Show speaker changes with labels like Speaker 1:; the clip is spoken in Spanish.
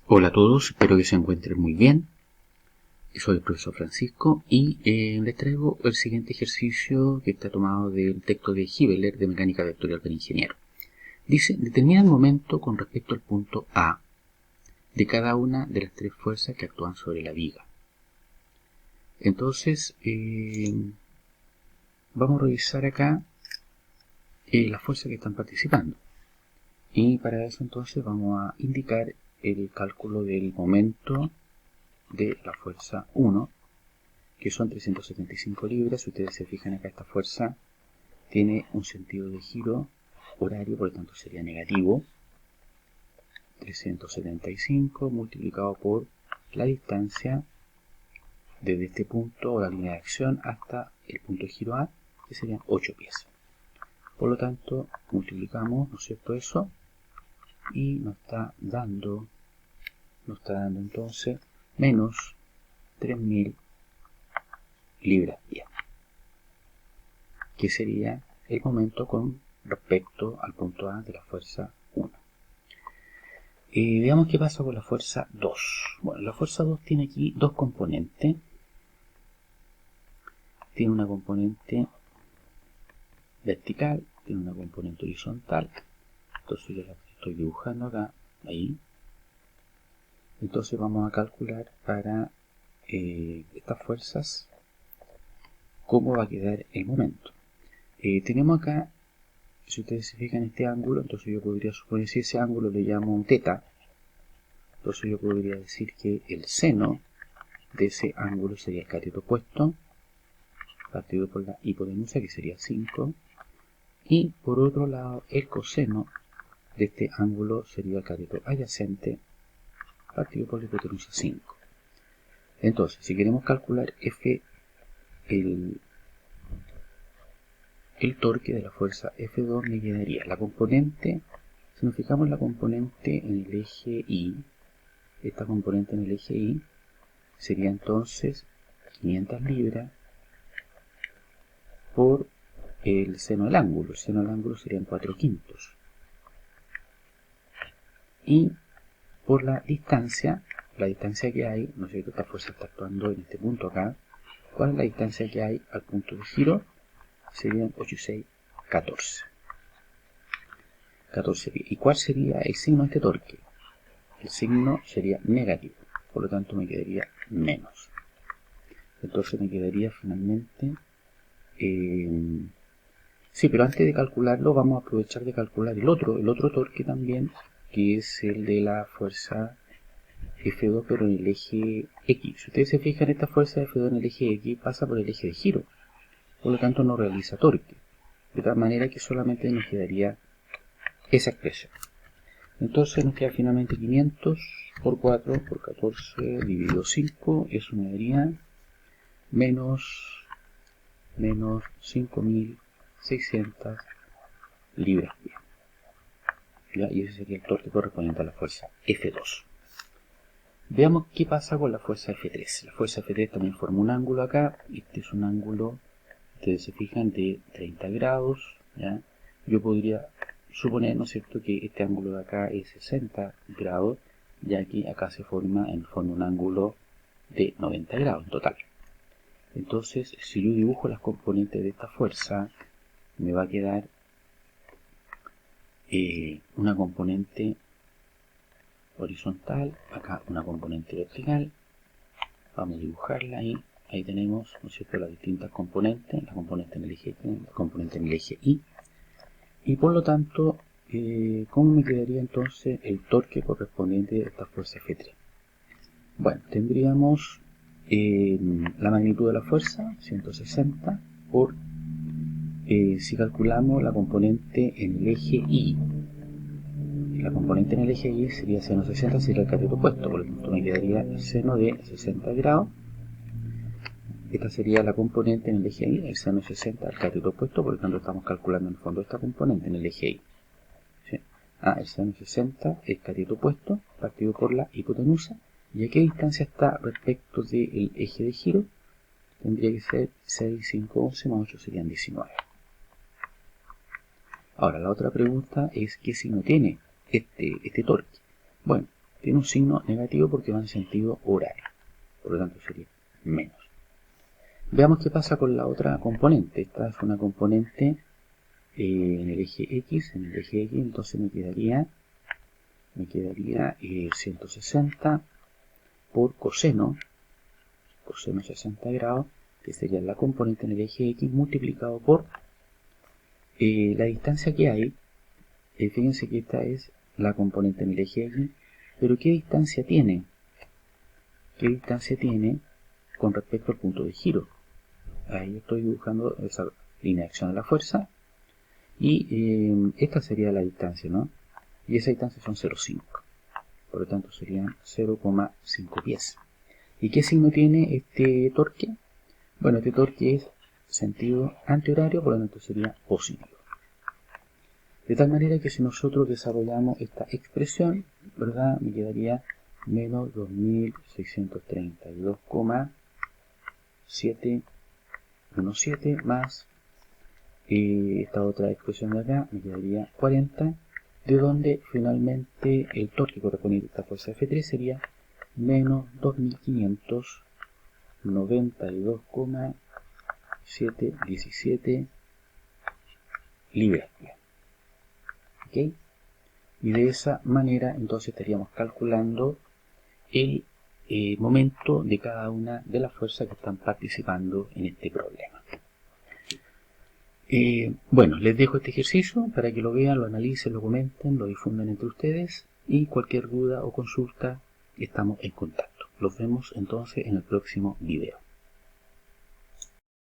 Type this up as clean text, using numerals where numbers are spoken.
Speaker 1: Hola a todos, espero que se encuentren muy bien. Soy el profesor Francisco y les traigo el siguiente ejercicio que está tomado del texto de Hibeler de Mecánica Vectorial para Ingeniero. Dice, determina el momento con respecto al punto A de cada una de las tres fuerzas que actúan sobre la viga. Entonces, vamos a revisar acá las fuerzas que están participando. Y para eso entonces vamos a indicar el cálculo del momento de la fuerza 1, que son 375 libras. Si ustedes se fijan acá, esta fuerza tiene un sentido de giro horario, por lo tanto sería negativo. 375 multiplicado por la distancia desde este punto o la línea de acción hasta el punto de giro A, que serían 8 pies. Por lo tanto, multiplicamos, ¿no es cierto?, eso, y nos está dando entonces menos 3000 libras-pie, que sería el momento con respecto al punto A de la fuerza 1. Veamos qué pasa con la fuerza 2. Bueno, la fuerza 2 tiene aquí dos componentes. Tiene una componente vertical, tiene una componente horizontal. Entonces yo la estoy dibujando acá, ahí. Entonces vamos a calcular para estas fuerzas cómo va a quedar el momento. Tenemos acá, si ustedes se fijan, este ángulo, entonces yo podría suponer, si ese ángulo le llamo teta, entonces yo podría decir que el seno de ese ángulo sería el cateto opuesto, partido por la hipotenusa, que sería 5, y por otro lado el coseno de este ángulo sería el cateto adyacente, partido por la hipotenusa 5. Entonces, si queremos calcular F, el torque de la fuerza F2, me quedaría la componente, si nos fijamos en la componente en el eje Y, esta componente en el eje Y sería entonces 500 libras por el seno del ángulo. El seno del ángulo serían 4/5. Y por la distancia que hay, ¿no es cierto?, esta fuerza está actuando en este punto acá. ¿Cuál es la distancia que hay al punto de giro? Serían 8 y 6, 14. 14 pies. ¿Y cuál sería el signo de este torque? El signo sería negativo, por lo tanto me quedaría menos. Entonces me quedaría finalmente... sí, pero antes de calcularlo vamos a aprovechar de calcular el otro torque también, que es el de la fuerza F2, pero en el eje X. Si ustedes se fijan, esta fuerza F2 en el eje X pasa por el eje de giro, por lo tanto no realiza torque, de tal manera que solamente nos quedaría esa expresión. Entonces nos queda finalmente 500 por 4 por 14 dividido 5, eso me daría menos 5.600 libras-pie. Y ese sería el torque correspondiente a la fuerza F2. Veamos qué pasa con la fuerza F3. La fuerza F3 también forma un ángulo acá. Este es un ángulo, ustedes se fijan, de 30 grados. ¿Ya? Yo podría suponer, ¿no es cierto?, que este ángulo de acá es 60 grados, ya que acá se forma en el fondo un ángulo de 90 grados en total. Entonces, si yo dibujo las componentes de esta fuerza, me va a quedar una componente horizontal, acá una componente vertical. Vamos a dibujarla ahí. Ahí tenemos, ¿no es cierto?, las distintas componentes, la componente en el eje X, la componente en el eje Y. Y por lo tanto, ¿cómo me quedaría entonces el torque correspondiente a esta fuerza F3? Bueno, tendríamos la magnitud de la fuerza, 160, por, si calculamos la componente en el eje Y. La componente en el eje Y sería seno 60, sería el cateto opuesto, por lo tanto me quedaría el seno de 60 grados. Esta sería la componente en el eje Y, el seno 60 al cateto opuesto, por lo tanto estamos calculando en el fondo esta componente en el eje Y. ¿Sí? El seno 60 es cateto opuesto, partido por la hipotenusa. ¿Y a qué distancia está respecto del eje de giro? Tendría que ser 6, 5, 11 más 8 serían 19. Ahora, la otra pregunta es ¿qué signo tiene este torque? Bueno, tiene un signo negativo porque va en sentido horario, por lo tanto sería menos. Veamos qué pasa con la otra componente. Esta es una componente en el eje X, entonces me quedaría 160 por coseno 60 grados, que sería la componente en el eje X multiplicado por la distancia que hay. Fíjense que esta es la componente en el eje X, pero ¿qué distancia tiene? ¿Qué distancia tiene con respecto al punto de giro? Ahí estoy dibujando esa línea de acción de la fuerza y esta sería la distancia, ¿no? Y esa distancia son 0,5, por lo tanto serían 0,5 pies. ¿Y qué signo tiene este torque? Bueno, este torque es sentido antihorario, por lo tanto sería positivo. De tal manera que si nosotros desarrollamos esta expresión, ¿verdad? Me quedaría menos 2632,717 más esta otra expresión de acá, me quedaría 40, de donde finalmente el torque correspondiente a esta fuerza F3 sería menos 2592,717 libras. ¿Okay? Y de esa manera entonces estaríamos calculando el momento de cada una de las fuerzas que están participando en este problema. Bueno, les dejo este ejercicio para que lo vean, lo analicen, lo comenten, lo difundan entre ustedes y cualquier duda o consulta estamos en contacto. Los vemos entonces en el próximo video.